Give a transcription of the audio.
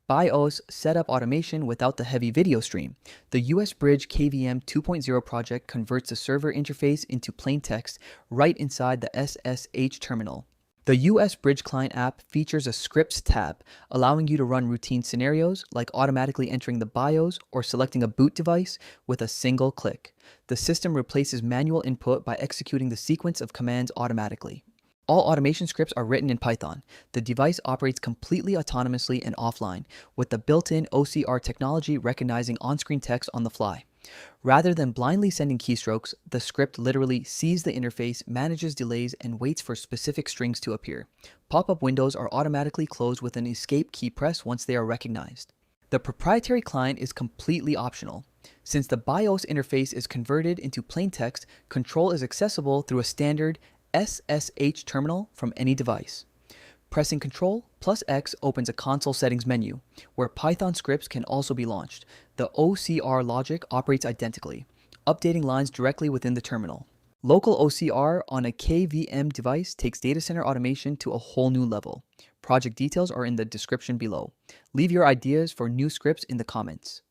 BIOS setup automation without the heavy video stream. The USBridge-KVM 2.0 project converts the server interface into plain text right inside the SSH terminal. The USBridge client app features a scripts tab, allowing you to run routine scenarios like automatically entering the BIOS or selecting a boot device with a single click. The system replaces manual input by executing the sequence of commands automatically. All automation scripts are written in Python. The device operates completely autonomously and offline, with the built-in OCR technology recognizing on-screen text on the fly. Rather than blindly sending keystrokes, the script literally sees the interface, manages delays, and waits for specific strings to appear. Pop-up windows are automatically closed with an escape key press once they are recognized. The proprietary client is completely optional. Since the BIOS interface is converted into plain text, control is accessible through a standard SSH terminal from any device. Pressing Ctrl plus X opens a console settings menu, where Python scripts can also be launched. The OCR logic operates identically, updating lines directly within the terminal. Local OCR on a KVM device takes data center automation to a whole new level. Project details are in the description below. Leave your ideas for new scripts in the comments.